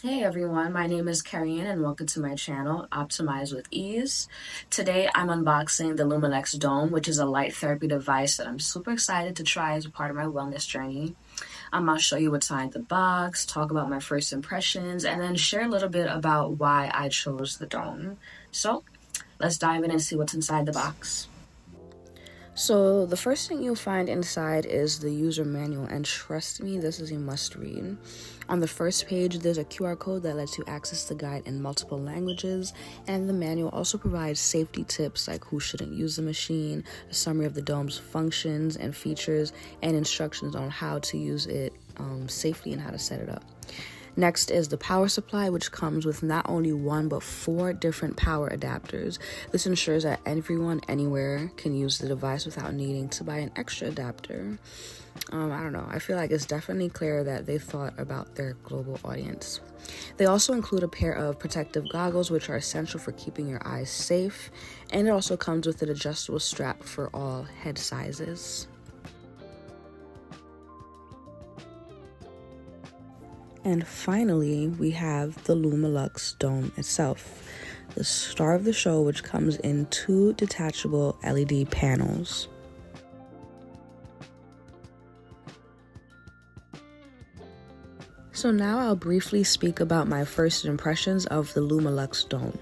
Hey everyone, my name is Carrie and welcome to my channel, Optimize with Ease. Today I'm unboxing the LumaLux Dome, which is a light therapy device that I'm super excited to try as a part of my wellness journey. I'll show you what's inside the box, talk about my first impressions, and then share a little bit about why I chose the Dome. So let's dive in and see what's inside the box. So the first thing you'll find inside is the user manual, and trust me, this is a must read. On the first page, there's a QR code that lets you access the guide in multiple languages, and the manual also provides safety tips like who shouldn't use the machine, a summary of the dome's functions and features, and instructions on how to use it safely and how to set it up. Next is the power supply, which comes with not only one but 4 different power adapters. This ensures that everyone anywhere can use the device without needing to buy an extra adapter. I don't know. I feel like it's definitely clear that they thought about their global audience. They also include a pair of protective goggles, which are essential for keeping your eyes safe. And it also comes with an adjustable strap for all head sizes. And finally, we have the LumaLux Dome itself, the star of the show, which comes in 2 detachable LED panels. So now I'll briefly speak about my first impressions of the LumaLux Dome.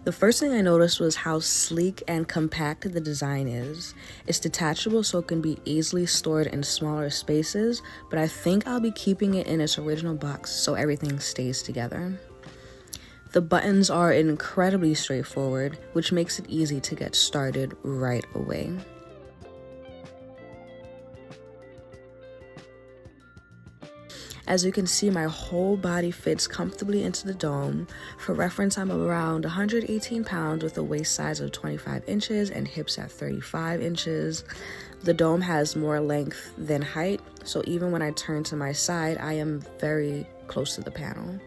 The first thing I noticed was how sleek and compact the design is. It's detachable so it can be easily stored in smaller spaces, but I think I'll be keeping it in its original box so everything stays together. The buttons are incredibly straightforward, which makes it easy to get started right away. As you can see, my whole body fits comfortably into the dome. For reference, I'm around 118 pounds with a waist size of 25 inches and hips at 35 inches. The dome has more length than height, so even when I turn to my side, I am very close to the panel.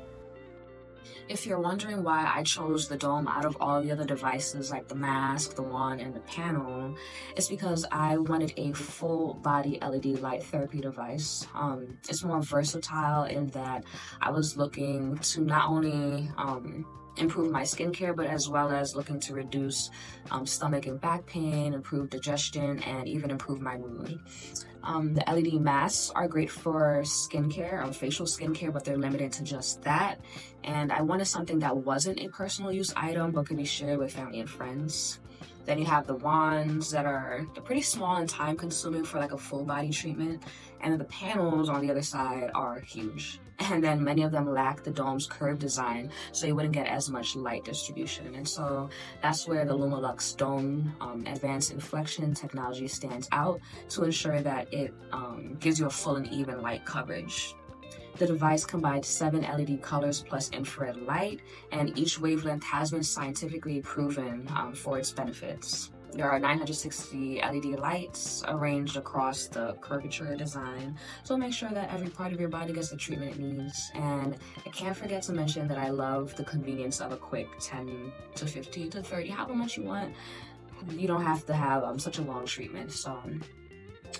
If you're wondering why I chose the Dome out of all the other devices like the mask, the wand, and the panel, it's because I wanted a full body LED light therapy device. It's more versatile in that I was looking to not only improve my skincare, but as well as looking to reduce stomach and back pain, improve digestion, and even improve my mood. The LED masks are great for skincare, facial skincare, but they're limited to just that. And I wanted something that wasn't a personal use item, but could be shared with family and friends. Then you have the wands they're pretty small and time consuming for like a full body treatment. And then the panels on the other side are huge. And then many of them lack the dome's curved design, so you wouldn't get as much light distribution. And so that's where the LumaLux Dome advanced inflection technology stands out to ensure that it gives you a full and even light coverage. The device combines 7 LED colors plus infrared light, and each wavelength has been scientifically proven for its benefits. There are 960 LED lights arranged across the curvature design, so make sure that every part of your body gets the treatment it needs. And I can't forget to mention that I love the convenience of a quick 10 to 15 to 30, however much you want. You don't have to have such a long treatment, so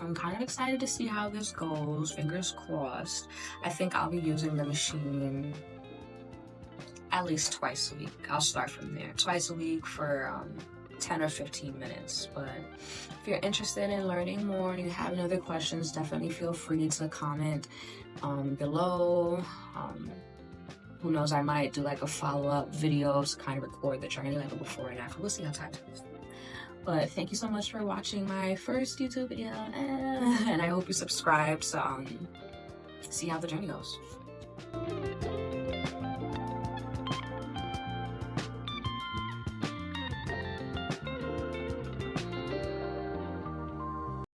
I'm kind of excited to see how this goes, fingers crossed. I think I'll be using the machine at least twice a week. I'll start from there. Twice a week for 10 or 15 minutes. But if you're interested in learning more and you have any other questions, definitely feel free to comment below. Who knows, I might do like a follow-up video to kind of record the journey, like a before and after. We'll see how time goes. But thank you so much for watching my first YouTube video, and I hope you subscribe to see how the journey goes.